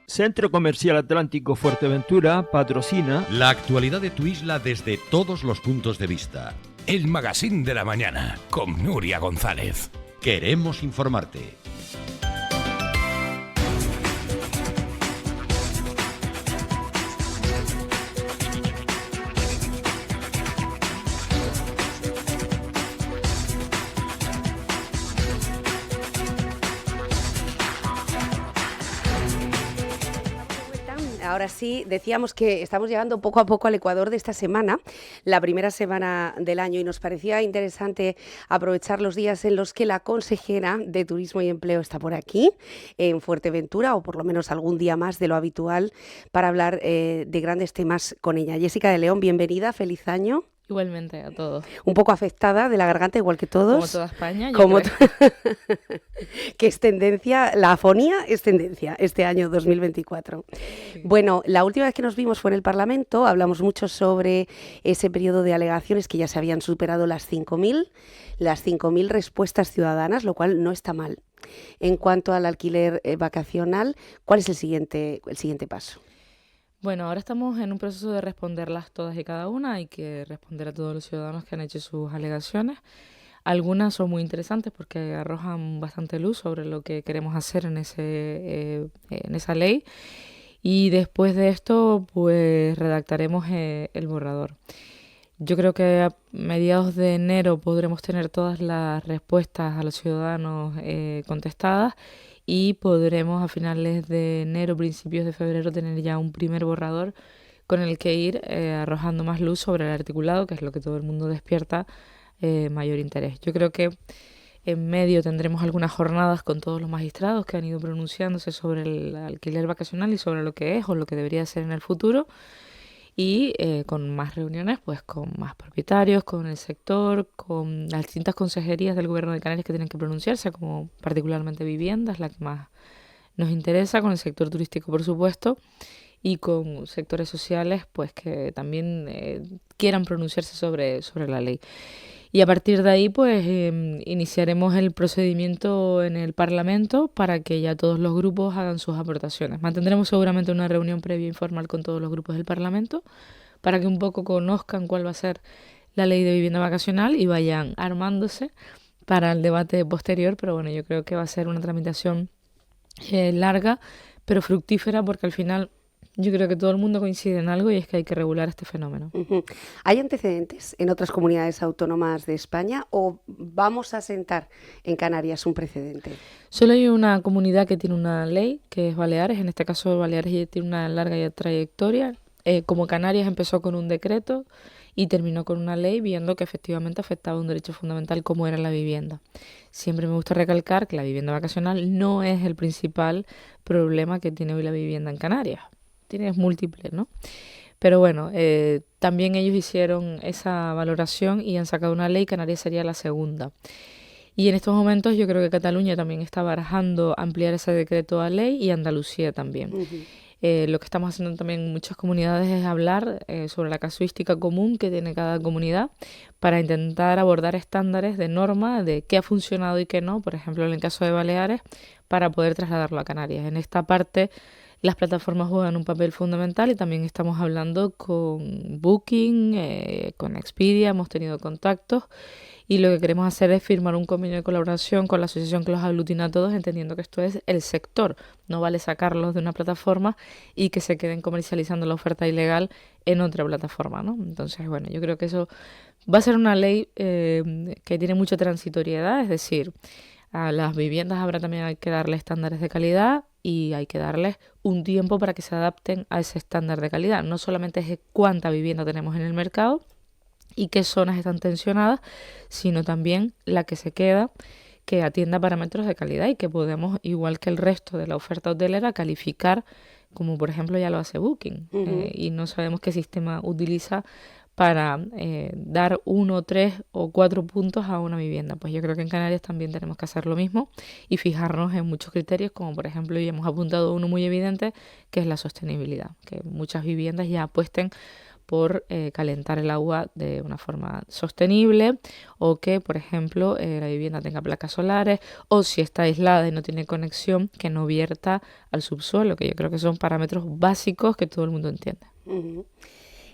Centro Comercial Atlántico Fuerteventura patrocina la actualidad de tu isla desde todos los puntos de vista. El Magazín de la Mañana con Nuria González. Queremos informarte. Ahora sí, decíamos que estamos llegando poco a poco al Ecuador de esta semana, la primera semana del año, y nos parecía interesante aprovechar los días en los que la consejera de Turismo y Empleo está por aquí, en Fuerteventura, o por lo menos algún día más de lo habitual, para hablar de grandes temas con ella. Jessica de León, bienvenida, feliz año. Igualmente a todos. Un poco afectada de la garganta, igual que todos. Como toda España, que es tendencia, la afonía es tendencia este año 2024. Sí. Bueno, la última vez que nos vimos fue en el Parlamento, hablamos mucho sobre ese periodo de alegaciones que ya se habían superado las 5.000 respuestas ciudadanas, lo cual no está mal. En cuanto al alquiler vacacional, ¿cuál es el siguiente paso? Bueno, ahora estamos en un proceso de responderlas todas y cada una. Hay que responder a todos los ciudadanos que han hecho sus alegaciones. Algunas son muy interesantes porque arrojan bastante luz sobre lo que queremos hacer en esa ley. Y después de esto, pues redactaremos el borrador. Yo creo que a mediados de enero podremos tener todas las respuestas a los ciudadanos contestadas. Y podremos a finales de enero, principios de febrero, tener ya un primer borrador con el que ir arrojando más luz sobre el articulado, que es lo que todo el mundo despierta mayor interés. Yo creo que en medio tendremos algunas jornadas con todos los magistrados que han ido pronunciándose sobre el alquiler vacacional y sobre lo que es o lo que debería ser en el futuro. Y con más reuniones, pues con más propietarios, con el sector, con las distintas consejerías del Gobierno de Canarias que tienen que pronunciarse, como particularmente viviendas, la que más nos interesa, con el sector turístico, por supuesto, y con sectores sociales, pues que también quieran pronunciarse sobre la ley. Y a partir de ahí, pues iniciaremos el procedimiento en el Parlamento para que ya todos los grupos hagan sus aportaciones. Mantendremos seguramente una reunión previa informal con todos los grupos del Parlamento para que un poco conozcan cuál va a ser la ley de vivienda vacacional y vayan armándose para el debate posterior. Pero bueno, yo creo que va a ser una tramitación larga, pero fructífera, porque al final yo creo que todo el mundo coincide en algo y es que hay que regular este fenómeno. Uh-huh. ¿Hay antecedentes en otras comunidades autónomas de España o vamos a sentar en Canarias un precedente? Solo hay una comunidad que tiene una ley, que es Baleares. En este caso, Baleares ya tiene una larga trayectoria. Como Canarias empezó con un decreto y terminó con una ley viendo que efectivamente afectaba un derecho fundamental como era la vivienda. Siempre me gusta recalcar que la vivienda vacacional no es el principal problema que tiene hoy la vivienda en Canarias. Tienes múltiples, ¿no? Pero bueno, también ellos hicieron esa valoración y han sacado una ley. Canarias sería la segunda. Y en estos momentos yo creo que Cataluña también está barajando ampliar ese decreto a ley y Andalucía también. Uh-huh. Lo que estamos haciendo también en muchas comunidades es hablar sobre la casuística común que tiene cada comunidad para intentar abordar estándares de norma de qué ha funcionado y qué no, por ejemplo en el caso de Baleares, para poder trasladarlo a Canarias. En esta parte las plataformas juegan un papel fundamental y también estamos hablando con Booking, con Expedia, hemos tenido contactos y lo que queremos hacer es firmar un convenio de colaboración con la asociación que los aglutina a todos, entendiendo que esto es el sector. No vale sacarlos de una plataforma y que se queden comercializando la oferta ilegal en otra plataforma, ¿no? Entonces, bueno, yo creo que eso va a ser una ley que tiene mucha transitoriedad, es decir, a las viviendas habrá también hay que darle estándares de calidad y hay que darles un tiempo para que se adapten a ese estándar de calidad. No solamente es cuánta vivienda tenemos en el mercado y qué zonas están tensionadas, sino también la que se queda, que atienda parámetros de calidad y que podemos, igual que el resto de la oferta hotelera, calificar, como por ejemplo ya lo hace Booking. Uh-huh. Y no sabemos qué sistema utiliza para dar 1, 3 o 4 puntos a una vivienda. Pues yo creo que en Canarias también tenemos que hacer lo mismo y fijarnos en muchos criterios, como por ejemplo, ya hemos apuntado uno muy evidente, que es la sostenibilidad, que muchas viviendas ya apuesten por calentar el agua de una forma sostenible, o que, por ejemplo, la vivienda tenga placas solares, o si está aislada y no tiene conexión, que no vierta al subsuelo, que yo creo que son parámetros básicos que todo el mundo entiende. Ujú.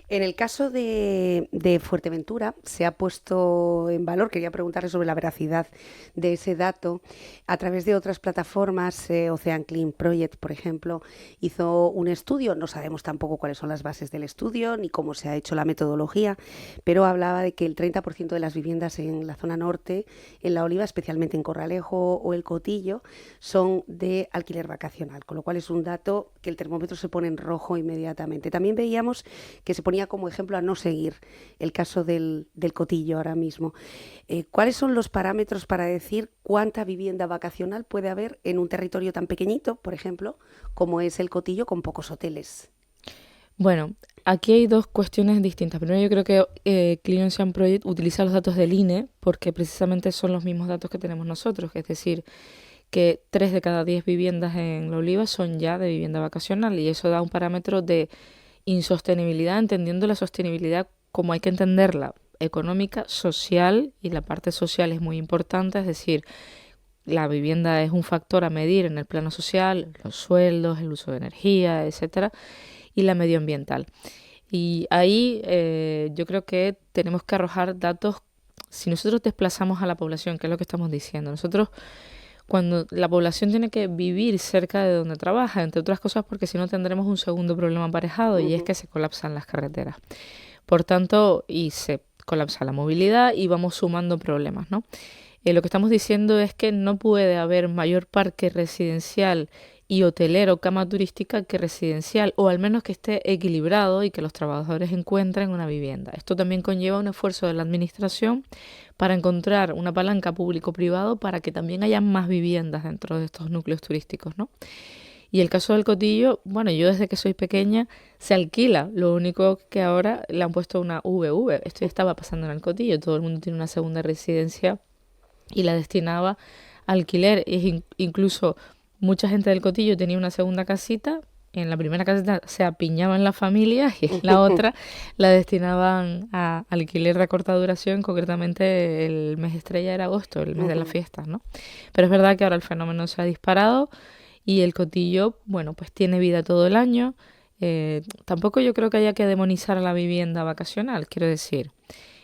En el caso de Fuerteventura se ha puesto en valor, quería preguntarle sobre la veracidad de ese dato, a través de otras plataformas. Ocean Clean Project, por ejemplo, hizo un estudio, no sabemos tampoco cuáles son las bases del estudio ni cómo se ha hecho la metodología, pero hablaba de que el 30% de las viviendas en la zona norte, en La Oliva, especialmente en Corralejo o El Cotillo, son de alquiler vacacional, con lo cual es un dato que el termómetro se pone en rojo inmediatamente. También veíamos que se ponía como ejemplo a no seguir el caso del Cotillo ahora mismo. ¿Cuáles son los parámetros para decir cuánta vivienda vacacional puede haber en un territorio tan pequeñito, por ejemplo, como es el Cotillo, con pocos hoteles? Bueno, aquí hay dos cuestiones distintas. Primero, yo creo que Clean Ocean Project utiliza los datos del INE porque precisamente son los mismos datos que tenemos nosotros, es decir, que 3 de cada 10 viviendas en La Oliva son ya de vivienda vacacional, y eso da un parámetro de insostenibilidad, entendiendo la sostenibilidad como hay que entenderla, económica, social, y la parte social es muy importante, es decir, la vivienda es un factor a medir en el plano social, los sueldos, el uso de energía, etcétera, y la medioambiental. Y ahí yo creo que tenemos que arrojar datos. Si nosotros desplazamos a la población, que es lo que estamos diciendo, nosotros, cuando la población tiene que vivir cerca de donde trabaja, entre otras cosas porque si no tendremos un segundo problema aparejado, y es que se colapsan las carreteras. Por tanto, y se colapsa la movilidad y vamos sumando problemas, ¿no? Lo que estamos diciendo es que no puede haber mayor parque residencial y hotelero, cama turística, que residencial, o al menos que esté equilibrado y que los trabajadores encuentren una vivienda. Esto también conlleva un esfuerzo de la administración para encontrar una palanca público-privado para que también haya más viviendas dentro de estos núcleos turísticos, ¿no? Y el caso del Cotillo, bueno, yo desde que soy pequeña se alquila, lo único que ahora le han puesto una VV. Esto ya estaba pasando en el Cotillo, todo el mundo tiene una segunda residencia y la destinaba a alquiler. Incluso mucha gente del Cotillo tenía una segunda casita. En la primera casita se apiñaban las familias y en la otra la destinaban a alquiler de corta duración. Concretamente el mes estrella era agosto, el mes de las fiestas, ¿no? Pero es verdad que ahora el fenómeno se ha disparado y el Cotillo, bueno, pues tiene vida todo el año. Tampoco yo creo que haya que demonizar a la vivienda vacacional, quiero decir.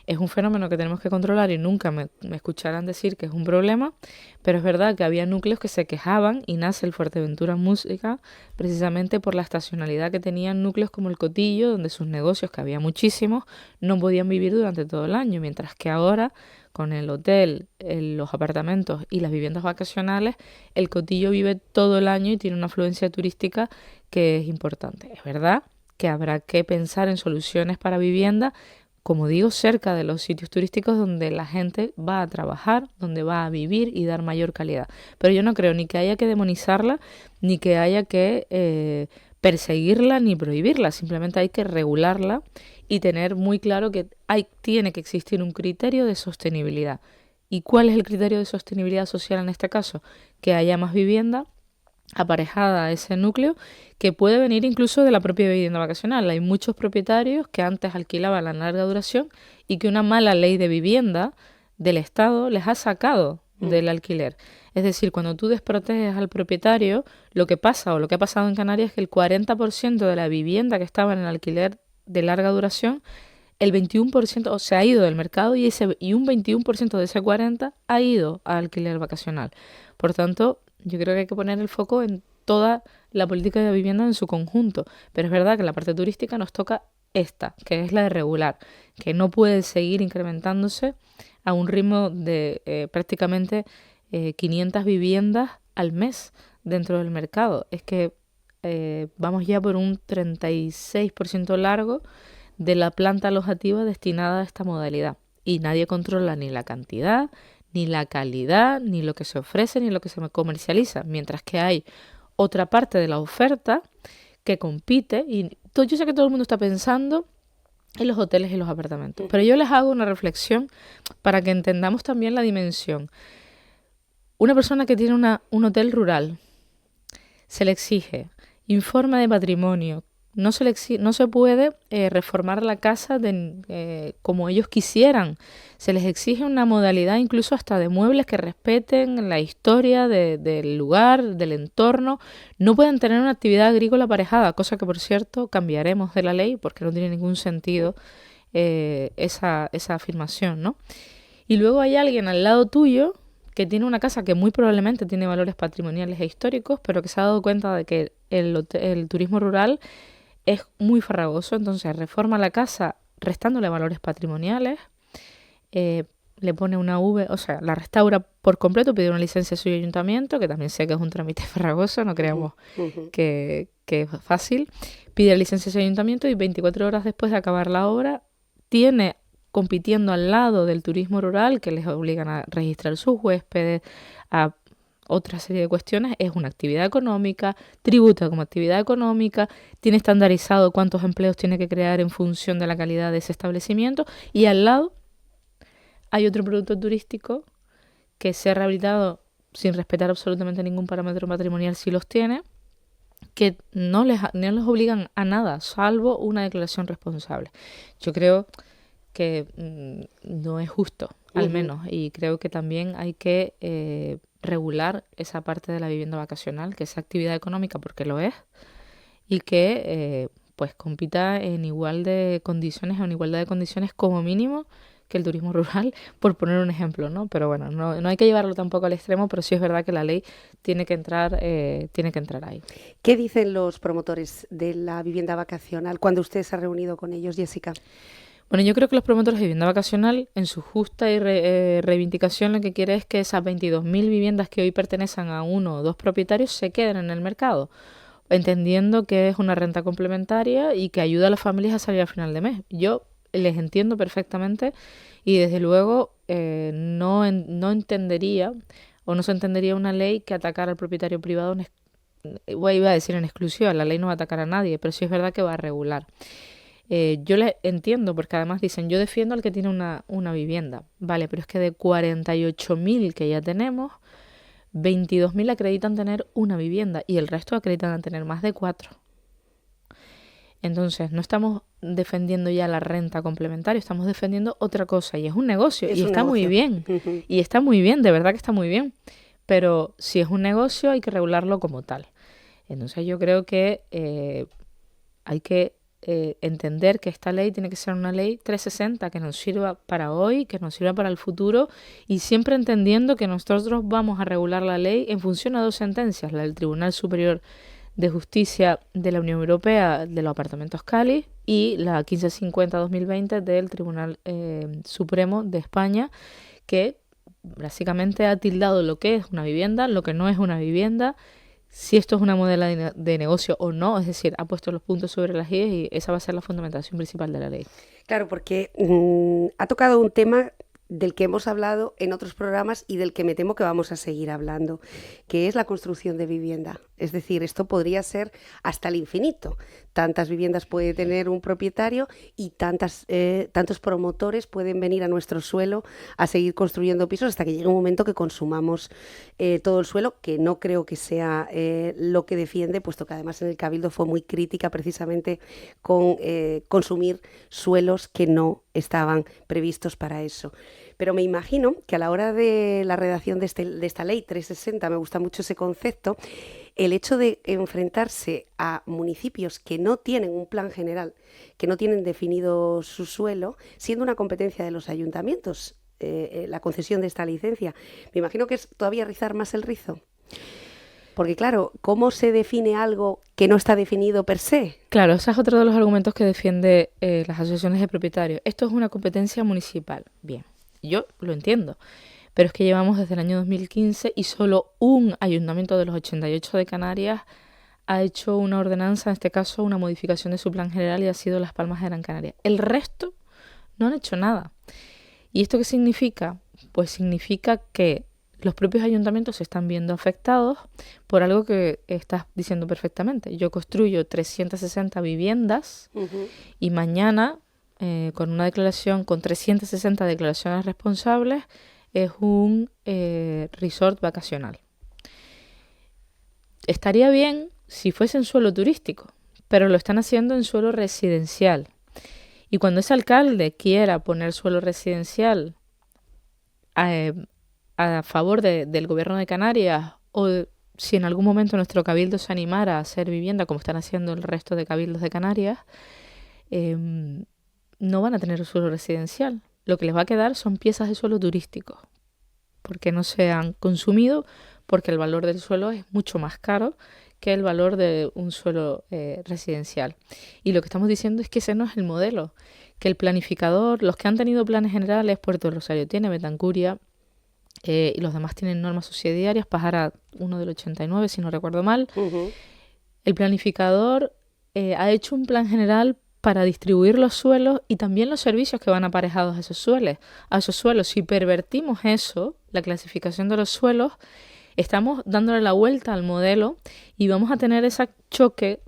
Es un fenómeno que tenemos que controlar y nunca me escucharán decir que es un problema, pero es verdad que había núcleos que se quejaban, y nace el Fuerteventura Música precisamente por la estacionalidad que tenían núcleos como el Cotillo, donde sus negocios, que había muchísimos, no podían vivir durante todo el año, mientras que ahora, con el hotel, los apartamentos y las viviendas vacacionales, el Cotillo vive todo el año y tiene una afluencia turística que es importante. Es verdad que habrá que pensar en soluciones para vivienda, como digo, cerca de los sitios turísticos donde la gente va a trabajar, donde va a vivir y dar mayor calidad. Pero yo no creo ni que haya que demonizarla, ni que haya que perseguirla, ni prohibirla. Simplemente hay que regularla y tener muy claro que tiene que existir un criterio de sostenibilidad. ¿Y cuál es el criterio de sostenibilidad social en este caso? Que haya más vivienda aparejada a ese núcleo, que puede venir incluso de la propia vivienda vacacional. Hay muchos propietarios que antes alquilaban a larga duración y que una mala ley de vivienda del Estado les ha sacado del alquiler. Es decir, cuando tú desproteges al propietario, lo que pasa, o lo que ha pasado en Canarias, es que el 40% de la vivienda que estaba en el alquiler de larga duración, el 21% se ha ido del mercado y un 21% de ese 40% ha ido a alquiler vacacional. Por tanto, yo creo que hay que poner el foco en toda la política de vivienda en su conjunto. Pero es verdad que la parte turística nos toca esta, que es la de regular, que no puede seguir incrementándose a un ritmo de prácticamente 500 viviendas al mes dentro del mercado. Es que vamos ya por un 36% largo de la planta alojativa destinada a esta modalidad. Y nadie controla ni la cantidad, ni la calidad, ni lo que se ofrece, ni lo que se comercializa, mientras que hay otra parte de la oferta que compite. Y yo sé que todo el mundo está pensando en los hoteles y los apartamentos, pero yo les hago una reflexión para que entendamos también la dimensión. Una persona que tiene un hotel rural, se le exige informe de patrimonio, no se puede reformar la casa como ellos quisieran. Se les exige una modalidad incluso hasta de muebles que respeten la historia del lugar, del entorno. No pueden tener una actividad agrícola aparejada, cosa que, por cierto, cambiaremos de la ley porque no tiene ningún sentido esa afirmación, ¿no? Y luego hay alguien al lado tuyo que tiene una casa que muy probablemente tiene valores patrimoniales e históricos, pero que se ha dado cuenta de que el turismo rural es muy farragoso, entonces reforma la casa restándole valores patrimoniales, le pone una o sea, la restaura por completo, pide una licencia a su ayuntamiento, que también sé que es un trámite farragoso, no creamos que es fácil, pide la licencia a su ayuntamiento y 24 horas después de acabar la obra tiene compitiendo al lado del turismo rural, que les obligan a registrar sus huéspedes, a otra serie de cuestiones, es una actividad económica, tributa como actividad económica, tiene estandarizado cuántos empleos tiene que crear en función de la calidad de ese establecimiento, y al lado hay otro producto turístico que se ha rehabilitado sin respetar absolutamente ningún parámetro patrimonial si los tiene, que no les obligan a nada, salvo una declaración responsable. Yo creo que no es justo, al menos, y creo que también hay que regular esa parte de la vivienda vacacional, que es actividad económica porque lo es, y que pues compita en igual de condiciones o en igualdad de condiciones como mínimo que el turismo rural, por poner un ejemplo, ¿no? Pero bueno, no hay que llevarlo tampoco al extremo, pero sí es verdad que la ley tiene que entrar ahí. ¿Qué dicen los promotores de la vivienda vacacional cuando usted se ha reunido con ellos, Jessica? Bueno, yo creo que los promotores de vivienda vacacional, en su justa reivindicación, lo que quiere es que esas 22.000 viviendas que hoy pertenecen a uno o dos propietarios se queden en el mercado, entendiendo que es una renta complementaria y que ayuda a las familias a salir al final de mes. Yo les entiendo perfectamente y desde luego no entendería o no se entendería una ley que atacara al propietario privado, iba a decir en exclusiva, la ley no va a atacar a nadie, pero sí es verdad que va a regular. Yo les entiendo, porque además dicen, yo defiendo al que tiene una vivienda. Vale, pero es que de 48.000 que ya tenemos, 22.000 acreditan tener una vivienda y el resto acreditan tener más de 4. Entonces, no estamos defendiendo ya la renta complementaria, estamos defendiendo otra cosa y es un negocio y está muy bien. Y está muy bien, de verdad que está muy bien. Pero si es un negocio hay que regularlo como tal. Entonces, yo creo que hay que entender que esta ley tiene que ser una ley 360 que nos sirva para hoy, que nos sirva para el futuro y siempre entendiendo que nosotros vamos a regular la ley en función a 2 sentencias, la del Tribunal Superior de Justicia de la Unión Europea de los apartamentos Cali y la 1550-2020 del Tribunal Supremo de España, que básicamente ha tildado lo que es una vivienda, lo que no es una vivienda, si esto es una modalidad de negocio o no, es decir, ha puesto los puntos sobre las IES y esa va a ser la fundamentación principal de la ley. Claro, porque ha tocado un tema del que hemos hablado en otros programas y del que me temo que vamos a seguir hablando, que es la construcción de vivienda. Es decir, esto podría ser hasta el infinito. Tantas viviendas puede tener un propietario y tantos promotores pueden venir a nuestro suelo a seguir construyendo pisos hasta que llegue un momento que consumamos todo el suelo, que no creo que sea lo que defiende, puesto que además en el Cabildo fue muy crítica precisamente con consumir suelos que no estaban previstos para eso. Pero me imagino que a la hora de la redacción de esta ley 360, me gusta mucho ese concepto, el hecho de enfrentarse a municipios que no tienen un plan general, que no tienen definido su suelo, siendo una competencia de los ayuntamientos, la concesión de esta licencia, me imagino que es todavía rizar más el rizo. Porque claro, ¿cómo se define algo que no está definido per se? Claro, ese es otro de los argumentos que defiende las asociaciones de propietarios. Esto es una competencia municipal. Bien, yo lo entiendo, pero es que llevamos desde el año 2015 y solo un ayuntamiento de los 88 de Canarias ha hecho una ordenanza, en este caso una modificación de su plan general, y ha sido Las Palmas de Gran Canaria. El resto no han hecho nada. ¿Y esto qué significa? Pues significa que los propios ayuntamientos se están viendo afectados por algo que estás diciendo perfectamente. Yo construyo 360 viviendas y mañana, con una declaración, con 360 declaraciones responsables, es un resort vacacional. Estaría bien si fuese en suelo turístico, pero lo están haciendo en suelo residencial. Y cuando ese alcalde quiera poner suelo residencial a favor del gobierno de Canarias, o si en algún momento nuestro cabildo se animara a hacer vivienda, como están haciendo el resto de cabildos de Canarias, no van a tener suelo residencial. Lo que les va a quedar son piezas de suelo turístico, porque no se han consumido, porque el valor del suelo es mucho más caro que el valor de un suelo residencial. Y lo que estamos diciendo es que ese no es el modelo, que el planificador, los que han tenido planes generales, Puerto del Rosario tiene, Betancuria, y los demás tienen normas subsidiarias, Pájara uno del 89, si no recuerdo mal. El planificador ha hecho un plan general para distribuir los suelos y también los servicios que van aparejados a esos suelos. Si pervertimos eso, la clasificación de los suelos, estamos dándole la vuelta al modelo y vamos a tener ese choque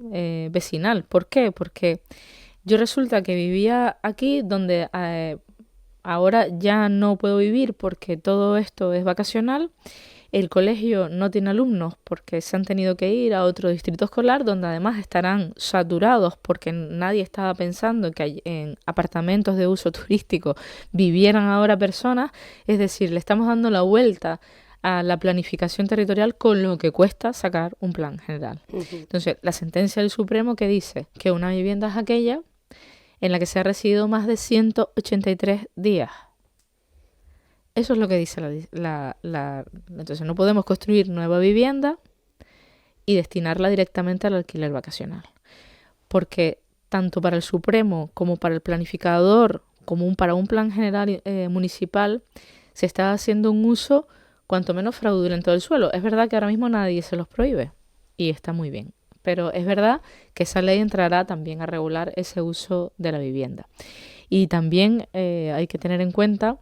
vecinal. ¿Por qué? Porque yo resulta que vivía aquí donde ahora ya no puedo vivir porque todo esto es vacacional. El colegio no tiene alumnos porque se han tenido que ir a otro distrito escolar donde además estarán saturados porque nadie estaba pensando que en apartamentos de uso turístico vivieran ahora personas. Es decir, le estamos dando la vuelta a la planificación territorial con lo que cuesta sacar un plan general. Entonces, la sentencia del Supremo que dice que una vivienda es aquella en la que se ha residido más de 183 días. Eso es lo que dice entonces no podemos construir nueva vivienda y destinarla directamente al alquiler vacacional. Porque tanto para el Supremo como para el planificador, como para un plan general municipal, se está haciendo un uso cuanto menos fraudulento del suelo. Es verdad que ahora mismo nadie se los prohíbe y está muy bien. Pero es verdad que esa ley entrará también a regular ese uso de la vivienda. Y también hay que tener en cuenta,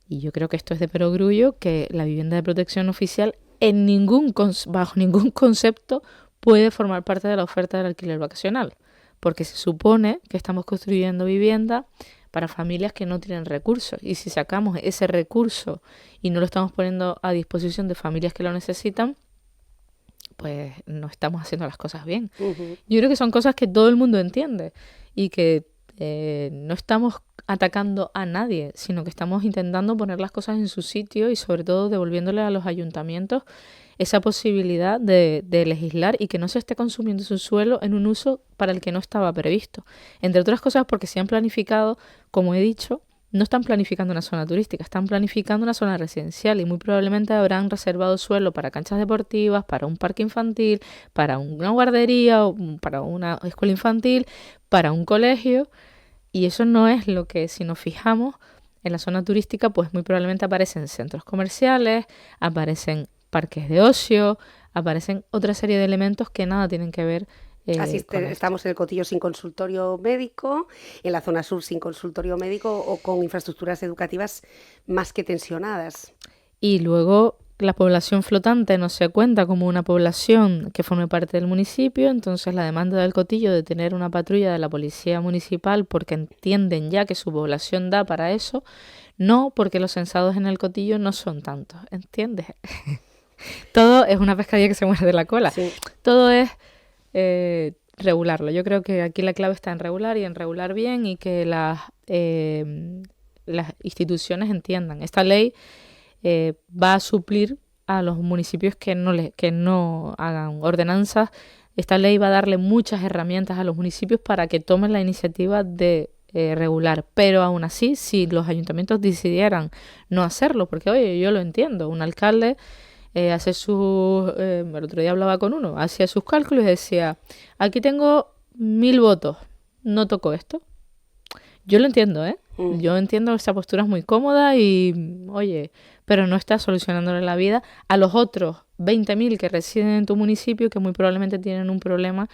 y yo creo que esto es de perogrullo, que la vivienda de protección oficial bajo ningún concepto puede formar parte de la oferta del alquiler vacacional, porque se supone que estamos construyendo vivienda para familias que no tienen recursos. Y si sacamos ese recurso y no lo estamos poniendo a disposición de familias que lo necesitan, pues no estamos haciendo las cosas bien. Yo creo que son cosas que todo el mundo entiende y que no estamos atacando a nadie, sino que estamos intentando poner las cosas en su sitio y sobre todo devolviéndole a los ayuntamientos esa posibilidad de legislar y que no se esté consumiendo su suelo en un uso para el que no estaba previsto. Entre otras cosas porque se han planificado, como he dicho, no están planificando una zona turística, están planificando una zona residencial y muy probablemente habrán reservado suelo para canchas deportivas, para un parque infantil, para una guardería, o para una escuela infantil, para un colegio. Y eso no es lo que, si nos fijamos, en la zona turística, pues muy probablemente aparecen centros comerciales, aparecen parques de ocio, aparecen otra serie de elementos que nada tienen que ver. Estamos en el Cotillo sin consultorio médico, en la zona sur sin consultorio médico o con infraestructuras educativas más que tensionadas. Y luego la población flotante no se cuenta como una población que forme parte del municipio, entonces la demanda del Cotillo de tener una patrulla de la policía municipal porque entienden ya que su población da para eso, no porque los censados en el Cotillo no son tantos, ¿entiendes? Todo es una pescadilla que se muerde la cola. Sí. Todo es regularlo. Yo creo que aquí la clave está en regular y en regular bien y que las instituciones entiendan. Esta ley va a suplir a los municipios que no hagan ordenanzas. Esta ley va a darle muchas herramientas a los municipios para que tomen la iniciativa de regular. Pero aún así, si los ayuntamientos decidieran no hacerlo, porque oye, yo lo entiendo, un alcalde hace sus... el otro día hablaba con uno, hacía sus cálculos y decía, aquí tengo 1000 votos, no toco esto. Yo lo entiendo, Yo entiendo, esa postura es muy cómoda y, oye, pero no está solucionándole la vida a los otros 20.000 que residen en tu municipio que muy probablemente tienen un problema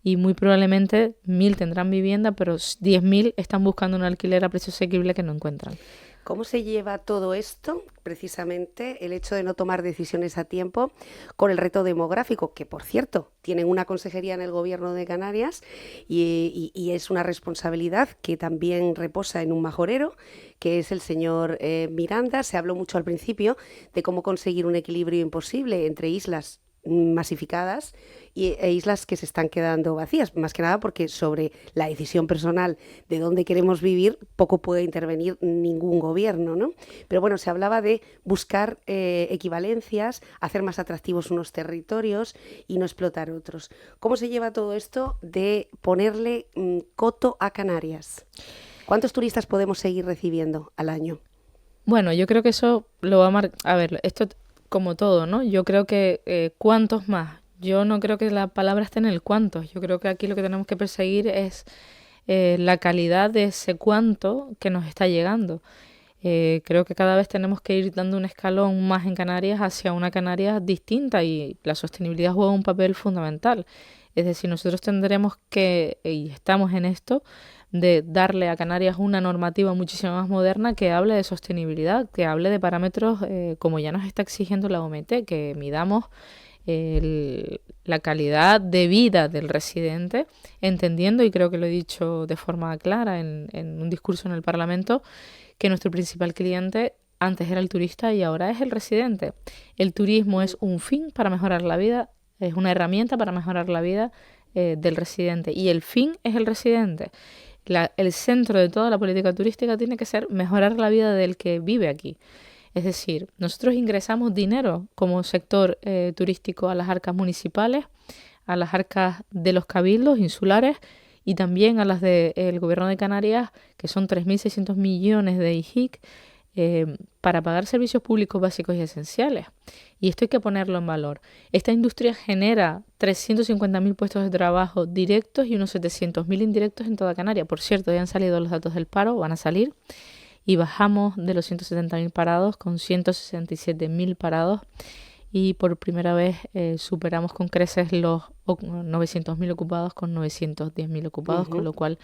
y muy probablemente 1000 tendrán vivienda, pero 10.000 están buscando un alquiler a precio asequible que no encuentran. ¿Cómo se lleva todo esto, precisamente, el hecho de no tomar decisiones a tiempo con el reto demográfico? Que, por cierto, tienen una consejería en el Gobierno de Canarias y es una responsabilidad que también reposa en un majorero, que es el señor Miranda. Se habló mucho al principio de cómo conseguir un equilibrio imposible entre islas masificadas e islas que se están quedando vacías, más que nada porque sobre la decisión personal de dónde queremos vivir poco puede intervenir ningún gobierno, ¿no? Pero bueno, se hablaba de buscar equivalencias, hacer más atractivos unos territorios y no explotar otros. ¿Cómo se lleva todo esto de ponerle coto a Canarias? ¿Cuántos turistas podemos seguir recibiendo al año? Bueno, yo creo que eso lo va a marcar. A ver, esto como todo, ¿no? Yo creo que cuántos más. Yo no creo que la palabra esté en el cuántos. Yo creo que aquí lo que tenemos que perseguir es la calidad de ese cuánto que nos está llegando. Creo que cada vez tenemos que ir dando un escalón más en Canarias hacia una Canarias distinta y la sostenibilidad juega un papel fundamental. Es decir, nosotros tendremos que, y estamos en esto, de darle a Canarias una normativa muchísimo más moderna que hable de sostenibilidad, que hable de parámetros como ya nos está exigiendo la OMT, que midamos la calidad de vida del residente, entendiendo, y creo que lo he dicho de forma clara en un discurso en el Parlamento, que nuestro principal cliente antes era el turista y ahora es el residente. El turismo es un fin para mejorar la vida, es una herramienta para mejorar la vida del residente y el fin es el residente. El centro de toda la política turística tiene que ser mejorar la vida del que vive aquí. Es decir, nosotros ingresamos dinero como sector turístico a las arcas municipales, a las arcas de los cabildos insulares y también a las del Gobierno de Canarias, que son 3.600 millones de IJIC, para pagar servicios públicos básicos y esenciales. Y esto hay que ponerlo en valor. Esta industria genera 350.000 puestos de trabajo directos y unos 700.000 indirectos en toda Canarias. Por cierto, ya han salido los datos del paro, van a salir, y bajamos de los 170.000 parados con 167.000 parados y por primera vez superamos con creces los 900.000 ocupados con 910.000 ocupados, con lo cual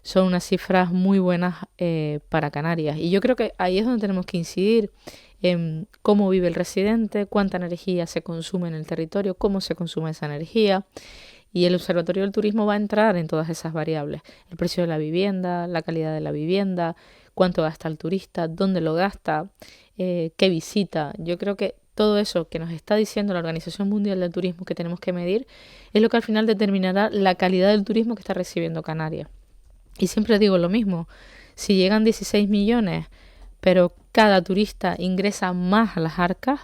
son unas cifras muy buenas para Canarias. Y yo creo que ahí es donde tenemos que incidir en cómo vive el residente, cuánta energía se consume en el territorio, cómo se consume esa energía. Y el Observatorio del Turismo va a entrar en todas esas variables. El precio de la vivienda, la calidad de la vivienda, cuánto gasta el turista, dónde lo gasta, qué visita. Yo creo que todo eso que nos está diciendo la Organización Mundial del Turismo que tenemos que medir es lo que al final determinará la calidad del turismo que está recibiendo Canarias. Y siempre digo lo mismo, si llegan 16 millones, pero cada turista ingresa más a las arcas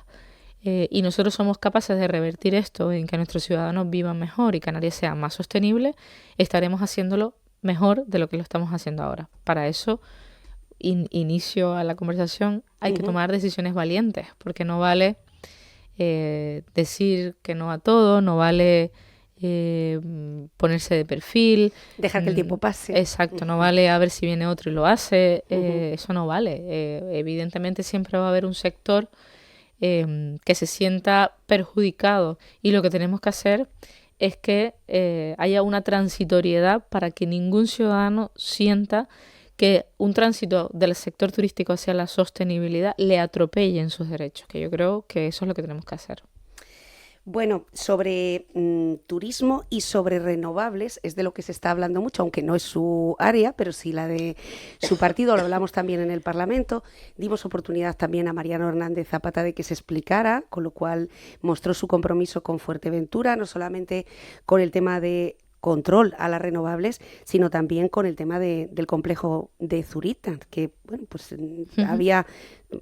y nosotros somos capaces de revertir esto en que nuestros ciudadanos vivan mejor y Canarias sea más sostenible, estaremos haciéndolo mejor de lo que lo estamos haciendo ahora. Para eso, inicio a la conversación, hay que tomar decisiones valientes, porque no vale decir que no a todo, no vale ponerse de perfil, dejar que el tiempo pase. Exacto, no vale a ver si viene otro y lo hace, eso no vale. Evidentemente siempre va a haber un sector que se sienta perjudicado y lo que tenemos que hacer es que haya una transitoriedad para que ningún ciudadano sienta que un tránsito del sector turístico hacia la sostenibilidad le atropelle en sus derechos, que yo creo que eso es lo que tenemos que hacer. Bueno, sobre turismo y sobre renovables es de lo que se está hablando mucho, aunque no es su área, pero sí la de su partido, lo hablamos también en el Parlamento. Dimos oportunidad también a Mariano Hernández Zapata de que se explicara, con lo cual mostró su compromiso con Fuerteventura, no solamente con el tema de control a las renovables, sino también con el tema del complejo de Zurita, que bueno, pues había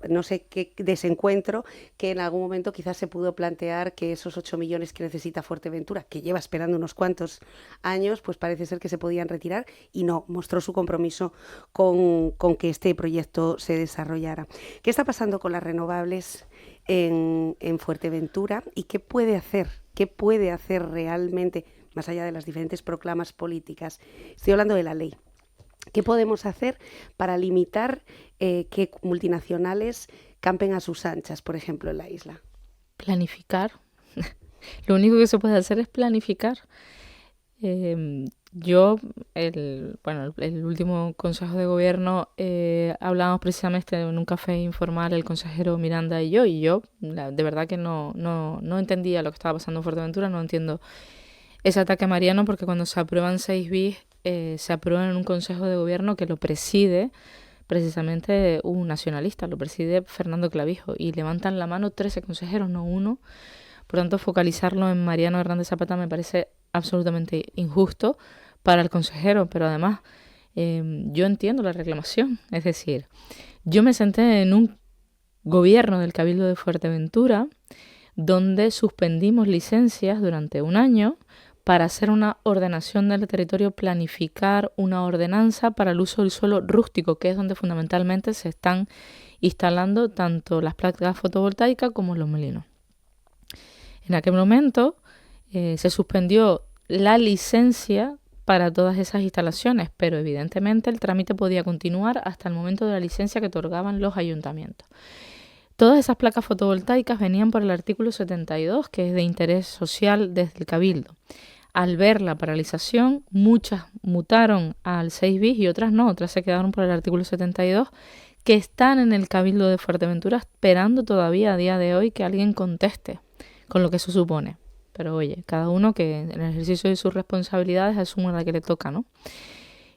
no sé qué desencuentro que en algún momento quizás se pudo plantear que esos 8 millones que necesita Fuerteventura, que lleva esperando unos cuantos años, pues parece ser que se podían retirar y no, mostró su compromiso con que este proyecto se desarrollara. ¿Qué está pasando con las renovables en Fuerteventura y qué puede hacer realmente más allá de las diferentes proclamas políticas? Estoy hablando de la ley. ¿Qué podemos hacer para limitar que multinacionales campen a sus anchas, por ejemplo, en la isla? Planificar. Lo único que se puede hacer es planificar. El último Consejo de Gobierno hablábamos precisamente en un café informal el consejero Miranda y yo de verdad que no entendía lo que estaba pasando en Fuerteventura, no entiendo ese ataque a Mariano, porque cuando se aprueban 6 bis, se aprueban en un Consejo de Gobierno que lo preside precisamente un nacionalista, lo preside Fernando Clavijo, y levantan la mano 13 consejeros, no uno, Por tanto, focalizarlo en Mariano Hernández Zapata me parece absolutamente injusto para el consejero, pero además yo entiendo la reclamación. Es decir, yo me senté en un gobierno del Cabildo de Fuerteventura donde suspendimos licencias durante un año para hacer una ordenación del territorio, planificar una ordenanza para el uso del suelo rústico, que es donde fundamentalmente se están instalando tanto las placas fotovoltaicas como los molinos. En aquel momento se suspendió la licencia para todas esas instalaciones, pero evidentemente el trámite podía continuar hasta el momento de la licencia que otorgaban los ayuntamientos. Todas esas placas fotovoltaicas venían por el artículo 72, que es de interés social desde el Cabildo. Al ver la paralización, muchas mutaron al 6 bis y otras no, otras se quedaron por el artículo 72, que están en el Cabildo de Fuerteventura esperando todavía a día de hoy que alguien conteste con lo que eso supone. Pero oye, cada uno que en el ejercicio de sus responsabilidades asuma la que le toca, ¿no?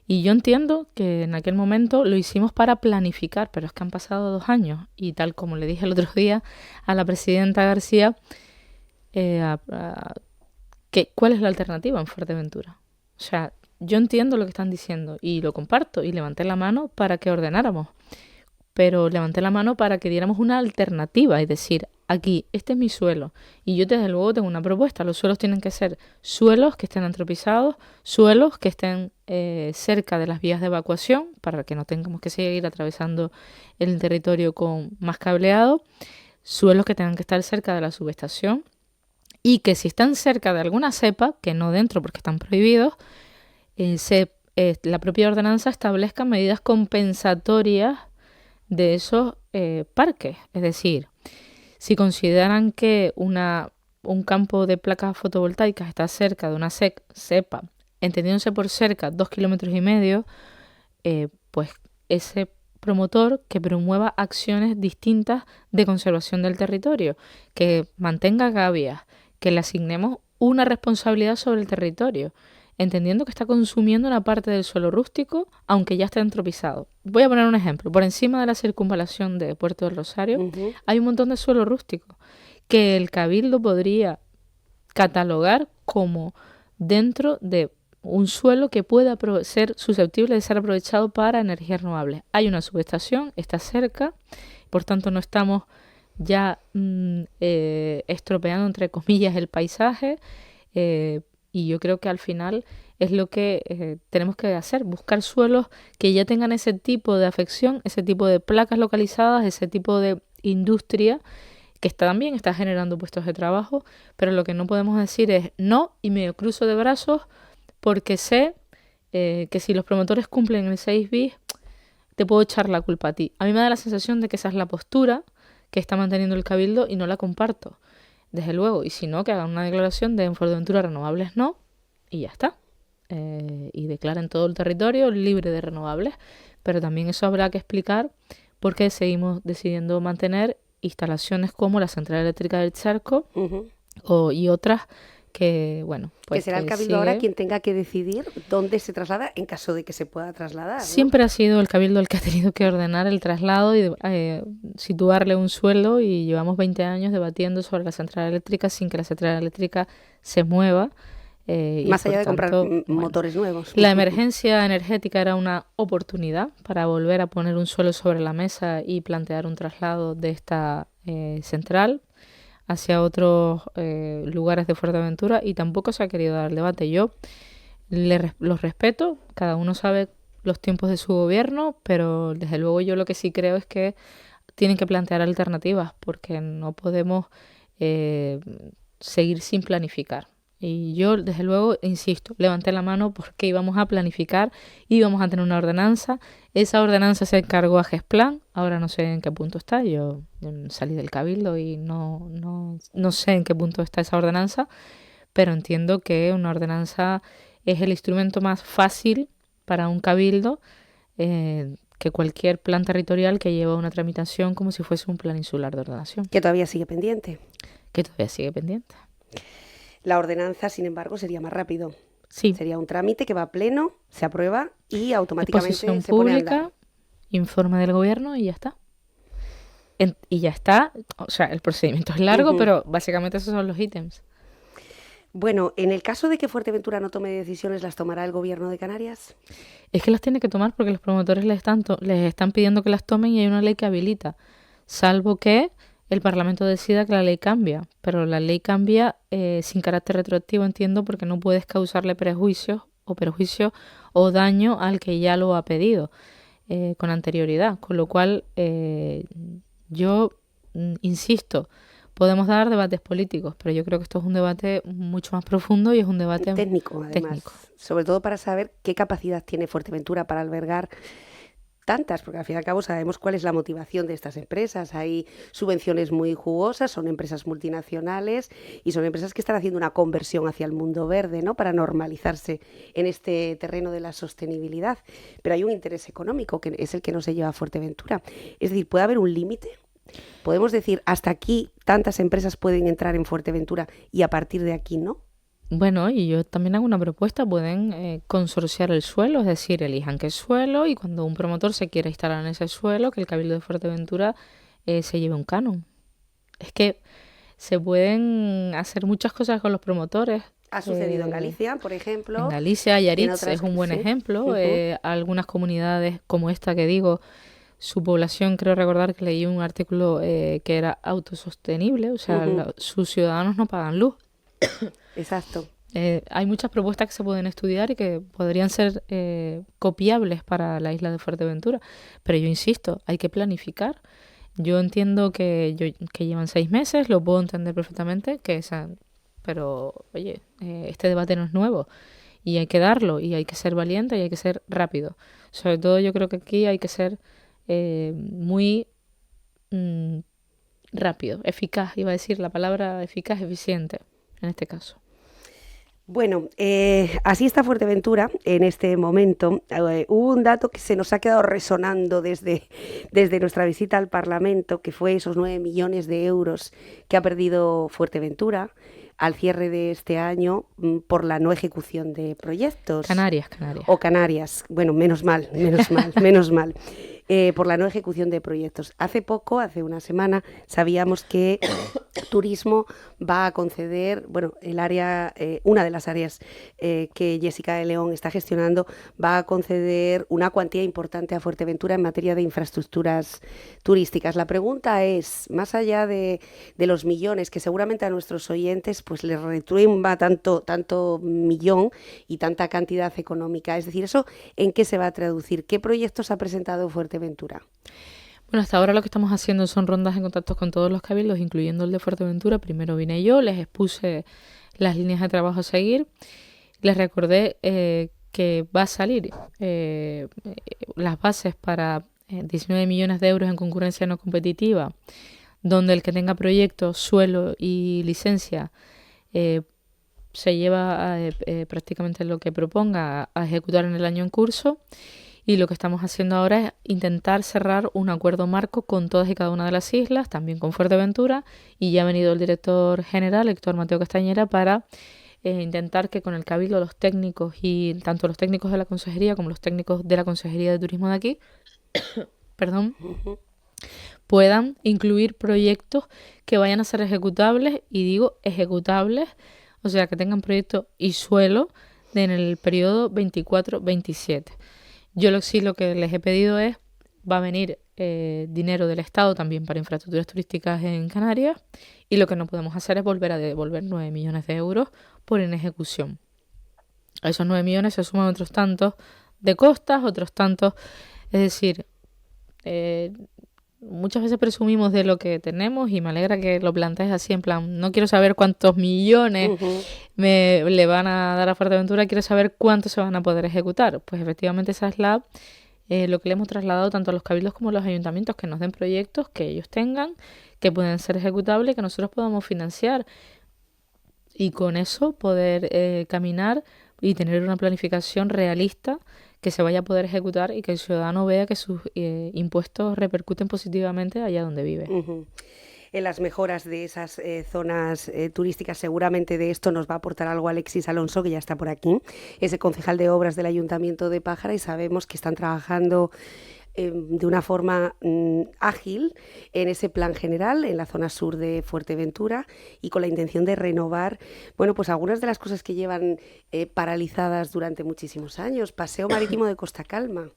Y yo entiendo que en aquel momento lo hicimos para planificar, pero es que han pasado 2 años y tal como le dije el otro día a la presidenta García, ¿cuál es la alternativa en Fuerteventura? O sea, yo entiendo lo que están diciendo y lo comparto y levanté la mano para que ordenáramos, pero levanté la mano para que diéramos una alternativa, es decir, aquí, este es mi suelo y yo desde luego tengo una propuesta. Los suelos tienen que ser suelos que estén antropizados, suelos que estén cerca de las vías de evacuación para que no tengamos que seguir atravesando el territorio con más cableado, suelos que tengan que estar cerca de la subestación y que si están cerca de alguna cepa, que no dentro porque están prohibidos, la propia ordenanza establezca medidas compensatorias de esos parques. Es decir, si consideran que un campo de placas fotovoltaicas está cerca de una cepa, entendiéndose por cerca 2,5 kilómetros, pues ese promotor que promueva acciones distintas de conservación del territorio, que mantenga gavias, que le asignemos una responsabilidad sobre el territorio, entendiendo que está consumiendo una parte del suelo rústico, aunque ya esté antropizado. Voy a poner un ejemplo. Por encima de la circunvalación de Puerto del Rosario hay un montón de suelo rústico que el Cabildo podría catalogar como dentro de un suelo que pueda ser susceptible de ser aprovechado para energías renovables. Hay una subestación, está cerca, por tanto no estamos ya estropeando, entre comillas, el paisaje, y yo creo que al final es lo que tenemos que hacer, buscar suelos que ya tengan ese tipo de afección, ese tipo de placas localizadas, ese tipo de industria que también está generando puestos de trabajo, pero lo que no podemos decir es no y me cruzo de brazos porque sé que si los promotores cumplen el 6 bis, te puedo echar la culpa a ti. A mí me da la sensación de que esa es la postura que está manteniendo el Cabildo y no la comparto, desde luego. Y si no, que hagan una declaración de en Fuerteventura renovables no, y ya está. Y declaren todo el territorio libre de renovables. Pero también eso habrá que explicar por qué seguimos decidiendo mantener instalaciones como la central eléctrica del Charco y otras que, bueno, pues que será el Cabildo ahora quien tenga que decidir dónde se traslada en caso de que se pueda trasladar, ¿no? Siempre ha sido el Cabildo el que ha tenido que ordenar el traslado y situarle un suelo, y llevamos 20 años debatiendo sobre la central eléctrica sin que la central eléctrica se mueva. Más allá de comprar motores nuevos. La emergencia energética era una oportunidad para volver a poner un suelo sobre la mesa y plantear un traslado de esta central hacia otros lugares de Fuerteventura, y tampoco se ha querido dar el debate. Yo los respeto, cada uno sabe los tiempos de su gobierno, pero desde luego yo lo que sí creo es que tienen que plantear alternativas, porque no podemos seguir sin planificar. Y yo, desde luego, insisto, levanté la mano porque íbamos a planificar, íbamos a tener una ordenanza. Esa ordenanza se encargó a Gesplan, ahora no sé en qué punto está. Yo salí del Cabildo y no sé en qué punto está esa ordenanza, pero entiendo que una ordenanza es el instrumento más fácil para un Cabildo que cualquier plan territorial que lleva una tramitación como si fuese un plan insular de ordenación. Que todavía sigue pendiente. La ordenanza, sin embargo, sería más rápido. Sí. Sería un trámite que va a pleno, se aprueba y automáticamente exposición se pone a pública, andar. informe del gobierno y ya está. y ya está. O sea, el procedimiento es largo, Ujú. pero básicamente esos son los ítems. Bueno, en el caso de que Fuerteventura no tome decisiones, ¿las tomará el Gobierno de Canarias? Es que las tiene que tomar porque los promotores les están pidiendo que las tomen y hay una ley que habilita, salvo que el Parlamento decida que la ley cambia, pero la ley cambia sin carácter retroactivo, entiendo, porque no puedes causarle perjuicio o daño al que ya lo ha pedido con anterioridad, con lo cual yo insisto, podemos dar debates políticos, pero yo creo que esto es un debate mucho más profundo y es un debate Técnico, además. técnico. Sobre todo para saber qué capacidad tiene Fuerteventura para albergar tantas, porque al fin y al cabo sabemos cuál es la motivación de estas empresas. Hay subvenciones muy jugosas, son empresas multinacionales y son empresas que están haciendo una conversión hacia el mundo verde, ¿no? Para normalizarse en este terreno de la sostenibilidad. Pero hay un interés económico que es el que no se lleva a Fuerteventura. Es decir, ¿puede haber un límite? Podemos decir, hasta aquí tantas empresas pueden entrar en Fuerteventura y a partir de aquí no. Bueno, y yo también hago una propuesta, pueden consorciar el suelo, es decir, elijan qué suelo y cuando un promotor se quiera instalar en ese suelo, que el Cabildo de Fuerteventura se lleve un canon. Es que se pueden hacer muchas cosas con los promotores. Ha sucedido en Eh, Galicia, por ejemplo. En Galicia, en Yaritz otras, es un buen sí. ejemplo. Ujú. Algunas comunidades como esta que digo, su población, creo recordar que leí un artículo que era autosostenible, o sea, Ujú. sus ciudadanos no pagan luz. Exacto. Hay muchas propuestas que se pueden estudiar y que podrían ser copiables para la isla de Fuerteventura, pero yo insisto, hay que planificar. Yo entiendo que llevan 6 meses, lo puedo entender perfectamente, pero oye, este debate no es nuevo y hay que darlo y hay que ser valiente y hay que ser rápido. Sobre todo yo creo que aquí hay que ser muy mm, rápido, eficaz, iba a decir la palabra eficaz, eficiente en este caso. Bueno, así está Fuerteventura en este momento. Hubo un dato que se nos ha quedado resonando desde nuestra visita al Parlamento, que fue esos 9 millones de euros que ha perdido Fuerteventura al cierre de este año por la no ejecución de proyectos. Canarias. O Canarias. Bueno, menos mal, menos mal. Por la no ejecución de proyectos. Hace una semana, sabíamos que Turismo va a conceder, bueno, una de las áreas que Jessica de León está gestionando, va a conceder una cuantía importante a Fuerteventura en materia de infraestructuras turísticas. La pregunta es, más allá de los millones, que seguramente a nuestros oyentes pues les retumba tanto millón y tanta cantidad económica, es decir, ¿eso en qué se va a traducir? ¿Qué proyectos ha presentado Fuerteventura? Bueno, hasta ahora lo que estamos haciendo son rondas en contacto con todos los cabildos, incluyendo el de Fuerteventura. Primero vine yo, les expuse las líneas de trabajo a seguir, les recordé que va a salir las bases para 19 millones de euros en concurrencia no competitiva, donde el que tenga proyectos, suelo y licencia se lleva prácticamente lo que proponga a ejecutar en el año en curso. Y lo que estamos haciendo ahora es intentar cerrar un acuerdo marco con todas y cada una de las islas, también con Fuerteventura, y ya ha venido el director general, Héctor Mateo Castañera, para intentar que con el Cabildo los técnicos, y tanto los técnicos de la Consejería como los técnicos de la Consejería de Turismo de aquí, perdón, puedan incluir proyectos que vayan a ser ejecutables, y digo ejecutables, o sea, que tengan proyectos y suelo en el periodo 24-27. Yo lo que les he pedido es, va a venir dinero del Estado también para infraestructuras turísticas en Canarias, y lo que no podemos hacer es volver a devolver 9 millones de euros por inejecución. A esos 9 millones se suman otros tantos de costas, otros tantos, es decir, muchas veces presumimos de lo que tenemos y me alegra que lo plantees así, en plan, no quiero saber cuántos millones le van a dar a Fuerteventura, quiero saber cuántos se van a poder ejecutar. Pues efectivamente esa es lo que le hemos trasladado tanto a los cabildos como a los ayuntamientos, que nos den proyectos que ellos tengan, que pueden ser ejecutables, que nosotros podamos financiar y con eso poder caminar y tener una planificación realista que se vaya a poder ejecutar y que el ciudadano vea que sus impuestos repercuten positivamente allá donde vive. En las mejoras de esas zonas turísticas, seguramente de esto nos va a aportar algo Alexis Alonso, que ya está por aquí, es el concejal de obras del Ayuntamiento de Pájara, y sabemos que están trabajando de una forma ágil en ese plan general, en la zona sur de Fuerteventura, y con la intención de renovar, bueno, pues algunas de las cosas que llevan paralizadas durante muchísimos años. Paseo Marítimo de Costa Calma,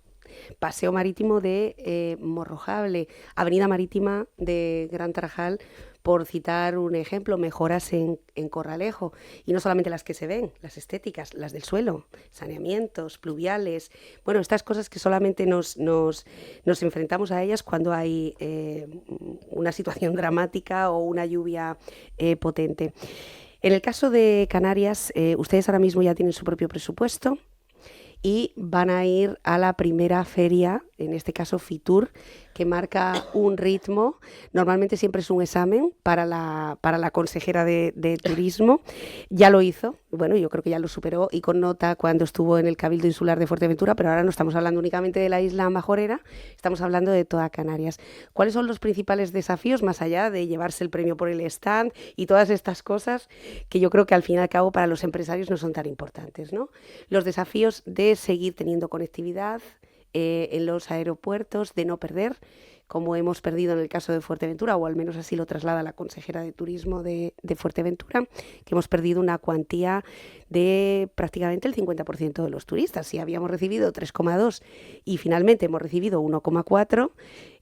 Paseo Marítimo de Morrojable, Avenida Marítima de Gran Tarajal, por citar un ejemplo, mejoras en Corralejo, y no solamente las que se ven, las estéticas, las del suelo, saneamientos, pluviales, bueno, estas cosas que solamente nos enfrentamos a ellas cuando hay una situación dramática o una lluvia potente. En el caso de Canarias, ustedes ahora mismo ya tienen su propio presupuesto y van a ir a la primera feria, en este caso Fitur, que marca un ritmo. Normalmente siempre es un examen para la consejera de Turismo. Ya lo hizo, bueno, yo creo que ya lo superó y con nota cuando estuvo en el Cabildo Insular de Fuerteventura, pero ahora no estamos hablando únicamente de la isla Majorera, estamos hablando de toda Canarias. ¿Cuáles son los principales desafíos, más allá de llevarse el premio por el stand y todas estas cosas que yo creo que al fin y al cabo para los empresarios no son tan importantes, ¿no? Los desafíos de seguir teniendo conectividad en los aeropuertos, de no perder, como hemos perdido en el caso de Fuerteventura, o al menos así lo traslada la consejera de Turismo de Fuerteventura, que hemos perdido una cuantía de prácticamente el 50% de los turistas. Si habíamos recibido 3,2 y finalmente hemos recibido 1,4,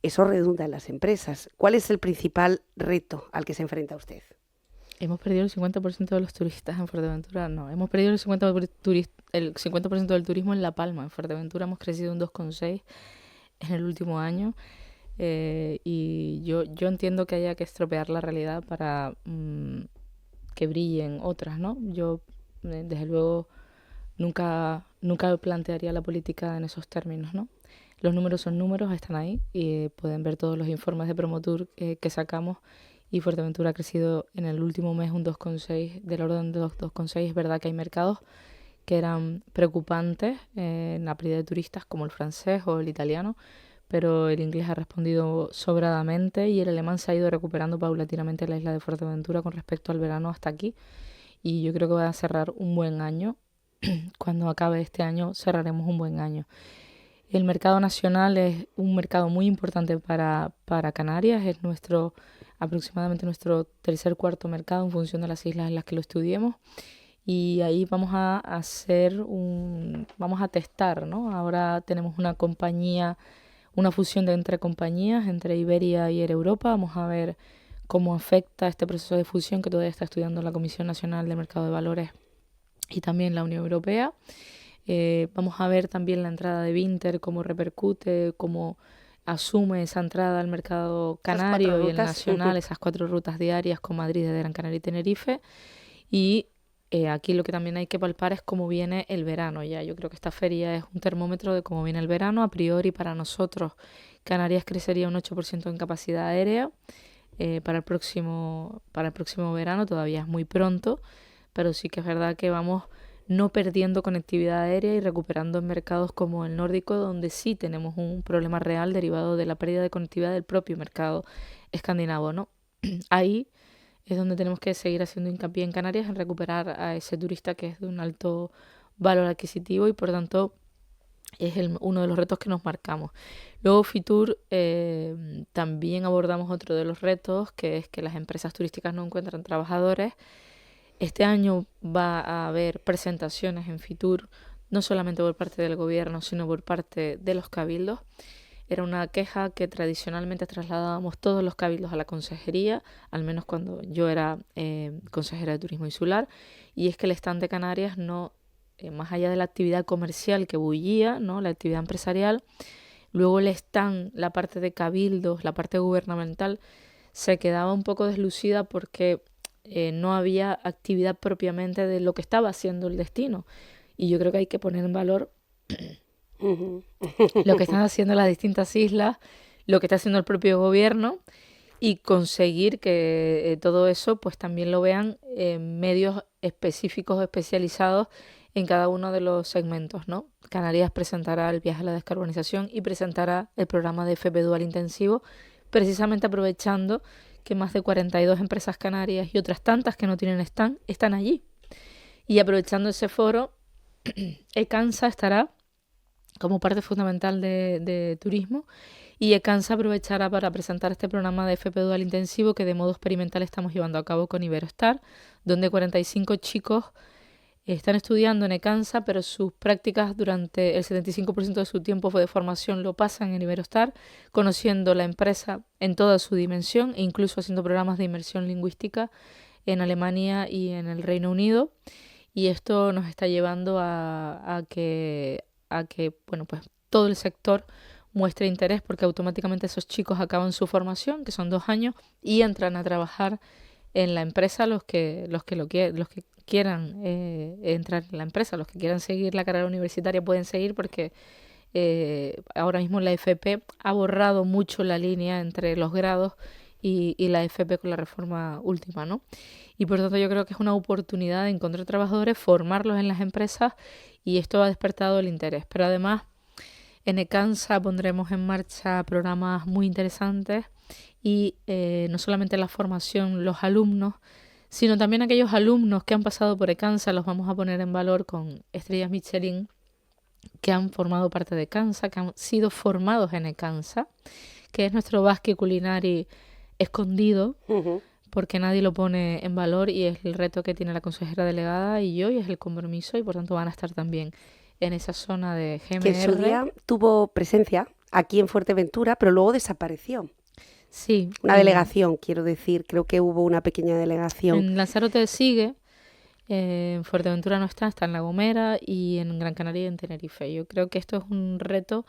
eso redunda en las empresas. ¿Cuál es el principal reto al que se enfrenta usted? ¿Hemos perdido el 50% de los turistas en Fuerteventura? No, hemos perdido el 50% del turismo en La Palma. En Fuerteventura hemos crecido un 2,6 en el último año. Y yo entiendo que haya que estropear la realidad para que brillen otras, ¿no? Yo, desde luego, nunca plantearía la política en esos términos, ¿no? Los números son números, están ahí y pueden ver todos los informes de Promotur que sacamos. Y Fuerteventura ha crecido en el último mes un 2,6, del orden de los 2,6. Es verdad que hay mercados que eran preocupantes en la pérdida de turistas, como el francés o el italiano, pero el inglés ha respondido sobradamente y el alemán se ha ido recuperando paulatinamente en la isla de Fuerteventura con respecto al verano hasta aquí. Y yo creo que va a cerrar un buen año. Cuando acabe este año cerraremos un buen año. El mercado nacional es un mercado muy importante para Canarias, es aproximadamente nuestro cuarto mercado en función de las islas en las que lo estudiemos, y ahí vamos a testar, ¿no? Ahora tenemos una fusión entre compañías, entre Iberia y Air Europa. Vamos a ver cómo afecta este proceso de fusión que todavía está estudiando la Comisión Nacional de Mercado de Valores y también la Unión Europea. Vamos a ver también la entrada de Vinter, cómo repercute, cómo asume esa entrada al mercado canario y el nacional, esas 4 rutas diarias con Madrid, desde Gran Canaria y Tenerife. Y aquí lo que también hay que palpar es cómo viene el verano ya. Yo creo que esta feria es un termómetro de cómo viene el verano. A priori, para nosotros, Canarias crecería un 8% en capacidad aérea para el próximo verano. Todavía es muy pronto, pero sí que es verdad que vamos no perdiendo conectividad aérea y recuperando en mercados como el nórdico, donde sí tenemos un problema real derivado de la pérdida de conectividad del propio mercado escandinavo, ¿no? Ahí es donde tenemos que seguir haciendo hincapié en Canarias, en recuperar a ese turista que es de un alto valor adquisitivo y por tanto es uno de los retos que nos marcamos. Luego Fitur también abordamos otro de los retos, que es que las empresas turísticas no encuentran trabajadores. Este año va a haber presentaciones en Fitur, no solamente por parte del gobierno, sino por parte de los cabildos. Era una queja que tradicionalmente trasladábamos todos los cabildos a la consejería, al menos cuando yo era consejera de Turismo Insular, y es que el stand de Canarias, no, más allá de la actividad comercial que bullía, ¿no?, la actividad empresarial, luego el stand, la parte de cabildos, la parte gubernamental, se quedaba un poco deslucida porque no había actividad propiamente de lo que estaba haciendo el destino. Y yo creo que hay que poner en valor lo que están haciendo las distintas islas, lo que está haciendo el propio gobierno, y conseguir que todo eso pues también lo vean medios específicos, especializados en cada uno de los segmentos, ¿no? Canarias presentará el viaje a la descarbonización y presentará el programa de FP Dual intensivo, precisamente aprovechando que más de 42 empresas canarias y otras tantas que no tienen stand están allí. Y aprovechando ese foro, ECANSA estará como parte fundamental de turismo. Y Ecansa aprovechará para presentar este programa de FP Dual Intensivo que de modo experimental estamos llevando a cabo con Iberostar, donde 45 chicos están estudiando en Ecansa, pero sus prácticas durante el 75% de su tiempo de formación lo pasan en Iberostar, conociendo la empresa en toda su dimensión e incluso haciendo programas de inmersión lingüística en Alemania y en el Reino Unido. Y esto nos está llevando a que bueno, pues todo el sector muestre interés, porque automáticamente esos chicos acaban su formación, que son 2 años, y entran a trabajar en la empresa los que quieran entrar en la empresa, los que quieran seguir la carrera universitaria pueden seguir, porque ahora mismo la FP ha borrado mucho la línea entre los grados y la FP con la reforma última, ¿no? Y por tanto yo creo que es una oportunidad de encontrar trabajadores, formarlos en las empresas, y esto ha despertado el interés. Pero además en Ecansa pondremos en marcha programas muy interesantes y no solamente la formación, los alumnos, sino también aquellos alumnos que han pasado por Ecansa los vamos a poner en valor con estrellas Michelin que han formado parte de Ecansa, que han sido formados en Ecansa, que es nuestro Basque Culinari escondido, porque nadie lo pone en valor, y es el reto que tiene la consejera delegada y yo, y es el compromiso, y por tanto van a estar también en esa zona de GMR. Que en su día tuvo presencia aquí en Fuerteventura, pero luego desapareció. Sí. Una delegación, quiero decir, creo que hubo una pequeña delegación. En Lanzarote sigue, en Fuerteventura no está en La Gomera, y en Gran Canaria y en Tenerife. Yo creo que esto es un reto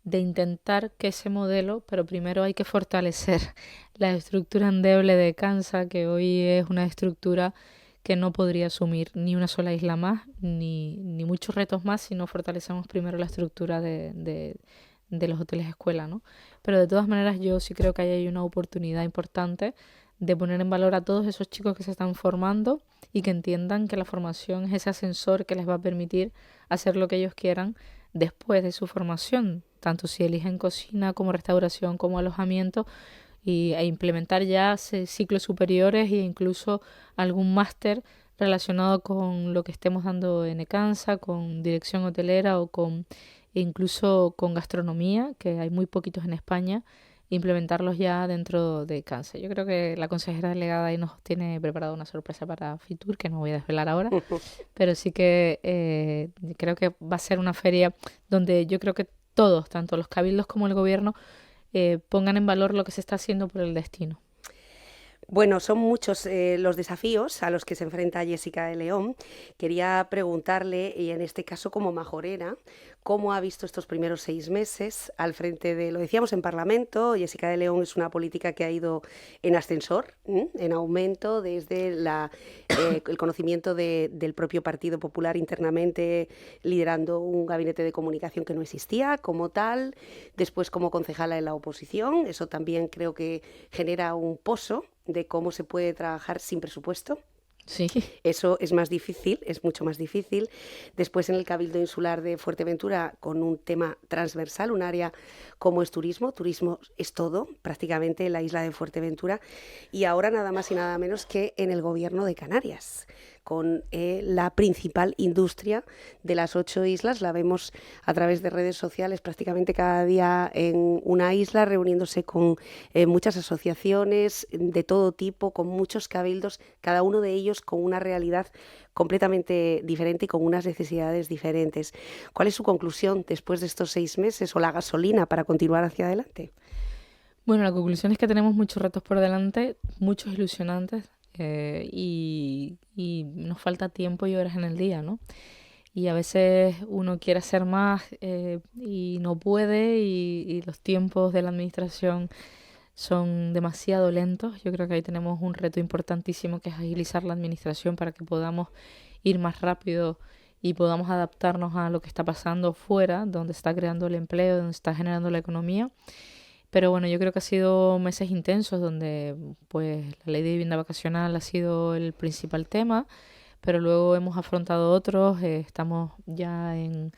de intentar que ese modelo, pero primero hay que fortalecer la estructura endeble de Ecansa, que hoy es una estructura que no podría asumir ni una sola isla más, ni muchos retos más, si no fortalecemos primero la estructura de los hoteles escuela, ¿no? Pero de todas maneras yo sí creo que ahí hay una oportunidad importante de poner en valor a todos esos chicos que se están formando y que entiendan que la formación es ese ascensor que les va a permitir hacer lo que ellos quieran después de su formación, tanto si eligen cocina como restauración como alojamiento, e implementar ya ciclos superiores e incluso algún máster relacionado con lo que estemos dando en Ecansa, con dirección hotelera o incluso con gastronomía, que hay muy poquitos en España, implementarlos ya dentro de Ecansa. Yo creo que la consejera delegada ahí nos tiene preparada una sorpresa para Fitur, que no voy a desvelar ahora, pero sí que creo que va a ser una feria donde yo creo que todos, tanto los cabildos como el gobierno, pongan en valor lo que se está haciendo por el destino. Bueno, son muchos los desafíos a los que se enfrenta Jessica de León. Quería preguntarle, y en este caso como majorera, ¿cómo ha visto estos primeros 6 meses al frente de, lo decíamos en Parlamento, Jessica de León es una política que ha ido en ascensor, en aumento desde el conocimiento del propio Partido Popular internamente, liderando un gabinete de comunicación que no existía como tal, después como concejala en la oposición. Eso también creo que genera un pozo de cómo se puede trabajar sin presupuesto. Sí. Eso es más difícil, es mucho más difícil. Después en el Cabildo Insular de Fuerteventura con un tema transversal, un área como es turismo. Turismo es todo, prácticamente, en la isla de Fuerteventura. Y ahora nada más y nada menos que en el Gobierno de Canarias, con la principal industria de las 8 islas. La vemos a través de redes sociales prácticamente cada día en una isla, reuniéndose con muchas asociaciones de todo tipo, con muchos cabildos, cada uno de ellos con una realidad completamente diferente y con unas necesidades diferentes. ¿Cuál es su conclusión después de estos 6 meses o la gasolina para continuar hacia adelante? Bueno, la conclusión es que tenemos muchos retos por delante, muchos ilusionantes, y nos falta tiempo y horas en el día, ¿no? Y a veces uno quiere hacer más y no puede, y los tiempos de la administración son demasiado lentos. Yo creo que ahí tenemos un reto importantísimo, que es agilizar la administración para que podamos ir más rápido y podamos adaptarnos a lo que está pasando fuera, donde está creando el empleo, donde está generando la economía. Pero bueno, yo creo que ha sido meses intensos donde pues la ley de vivienda vacacional ha sido el principal tema, pero luego hemos afrontado otros. Estamos ya en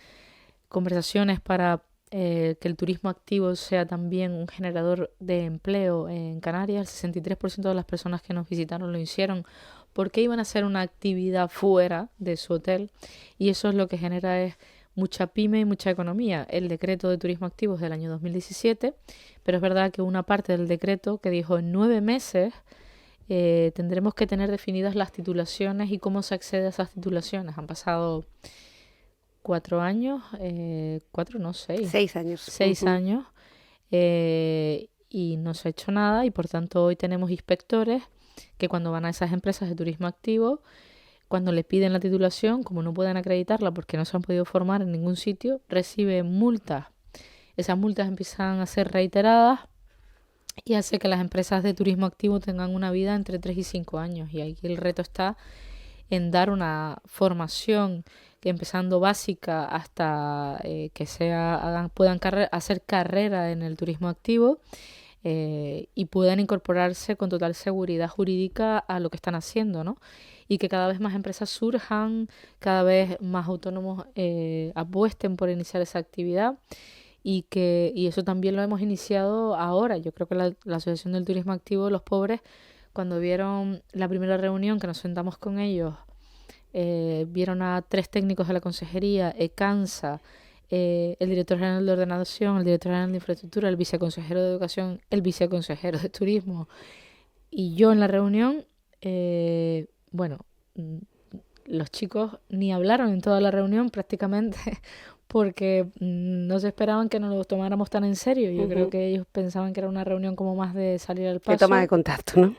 conversaciones para que el turismo activo sea también un generador de empleo en Canarias. El 63% de las personas que nos visitaron lo hicieron porque iban a hacer una actividad fuera de su hotel, y eso es lo que genera es mucha pyme y mucha economía. El decreto de turismo activo es del año 2017, pero es verdad que una parte del decreto que dijo en 9 meses tendremos que tener definidas las titulaciones y cómo se accede a esas titulaciones. Han pasado 4 años, 4, no, 6. 6 años. 6 años y no se ha hecho nada y por tanto hoy tenemos inspectores que cuando van a esas empresas de turismo activo, cuando le piden la titulación, como no pueden acreditarla porque no se han podido formar en ningún sitio, reciben multas. Esas multas empiezan a ser reiteradas y hace que las empresas de turismo activo tengan una vida entre 3 y 5 años. Y aquí el reto está en dar una formación que empezando básica hasta que puedan hacer carrera en el turismo activo y puedan incorporarse con total seguridad jurídica a lo que están haciendo, ¿no? Y que cada vez más empresas surjan, cada vez más autónomos apuesten por iniciar esa actividad y eso también lo hemos iniciado ahora. Yo creo que la Asociación del Turismo Activo de los Pobres, cuando vieron la primera reunión que nos sentamos con ellos, vieron a 3 técnicos de la consejería, ECANSA, el director general de ordenación, el director general de infraestructura, el viceconsejero de educación, el viceconsejero de turismo y yo en la reunión, los chicos ni hablaron en toda la reunión prácticamente porque no se esperaban que nos lo tomáramos tan en serio. Yo creo que ellos pensaban que era una reunión como más de salir al paso. De toma de contacto, ¿no?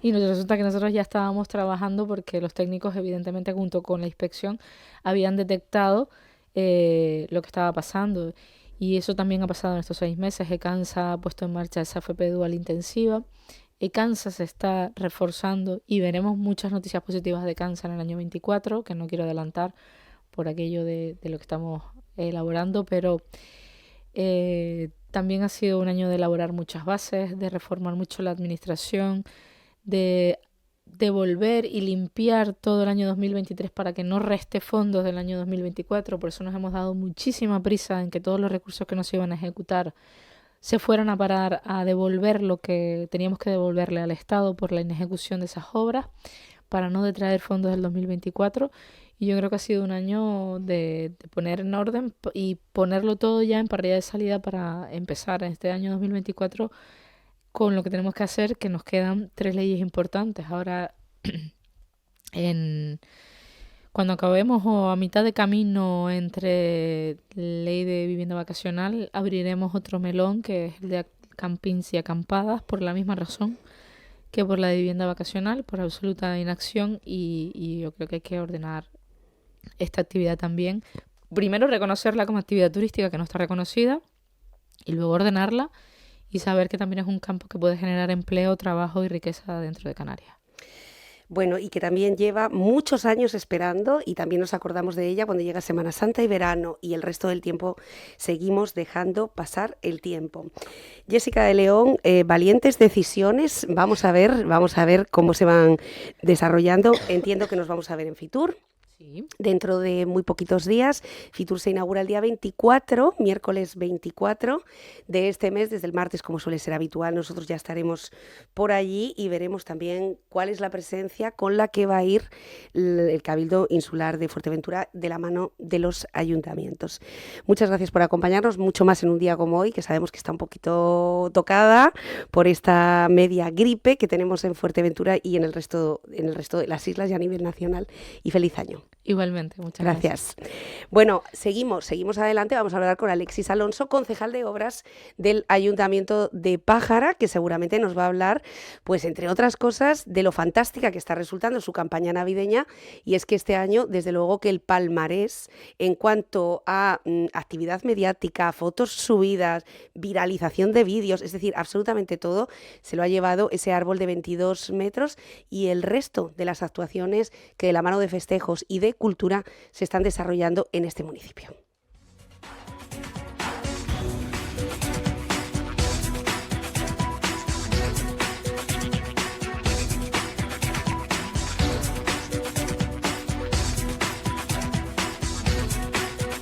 Y resulta que nosotros ya estábamos trabajando porque los técnicos, evidentemente, junto con la inspección, habían detectado lo que estaba pasando. Y eso también ha pasado en estos 6 meses. ECANSA ha puesto en marcha esa FP Dual intensiva. ECANSA se está reforzando y veremos muchas noticias positivas de ECANSA en el año 24, que no quiero adelantar por aquello de lo que estamos elaborando, pero también ha sido un año de elaborar muchas bases, de reformar mucho la administración, de devolver y limpiar todo el año 2023 para que no reste fondos del año 2024. Por eso nos hemos dado muchísima prisa en que todos los recursos que nos iban a ejecutar se fueran a parar a devolver lo que teníamos que devolverle al Estado por la inejecución de esas obras para no detraer fondos del 2024. Y yo creo que ha sido un año de poner en orden y ponerlo todo ya en parrilla de salida para empezar en este año 2024 con lo que tenemos que hacer, que nos quedan 3 leyes importantes. Ahora, cuando acabemos o a mitad de camino entre ley de vivienda vacacional, abriremos otro melón que es el de campings y acampadas por la misma razón que por la de vivienda vacacional, por absoluta inacción y yo creo que hay que ordenar esta actividad también. Primero reconocerla como actividad turística que no está reconocida y luego ordenarla y saber que también es un campo que puede generar empleo, trabajo y riqueza dentro de Canarias. Bueno, y que también lleva muchos años esperando y también nos acordamos de ella cuando llega Semana Santa y verano y el resto del tiempo seguimos dejando pasar el tiempo. Jessica de León, valientes decisiones, vamos a ver cómo se van desarrollando. Entiendo que nos vamos a ver en Fitur. Sí. Dentro de muy poquitos días. Fitur se inaugura el día 24, miércoles 24 de este mes, desde el martes, como suele ser habitual. Nosotros ya estaremos por allí y veremos también cuál es la presencia con la que va a ir el Cabildo Insular de Fuerteventura de la mano de los ayuntamientos. Muchas gracias por acompañarnos, mucho más en un día como hoy, que sabemos que está un poquito tocada por esta media gripe que tenemos en Fuerteventura y en el resto de las islas y a nivel nacional. Y feliz año. Igualmente, muchas gracias. Bueno, seguimos adelante. Vamos a hablar con Alexis Alonso, concejal de Obras del Ayuntamiento de Pájara, que seguramente nos va a hablar, pues entre otras cosas, de lo fantástica que está resultando su campaña navideña. Y es que este año, desde luego que el palmarés en cuanto a actividad mediática, fotos subidas, viralización de vídeos, es decir, absolutamente todo, se lo ha llevado ese árbol de 22 metros y el resto de las actuaciones que de la mano de festejos y de cultura se están desarrollando en este municipio.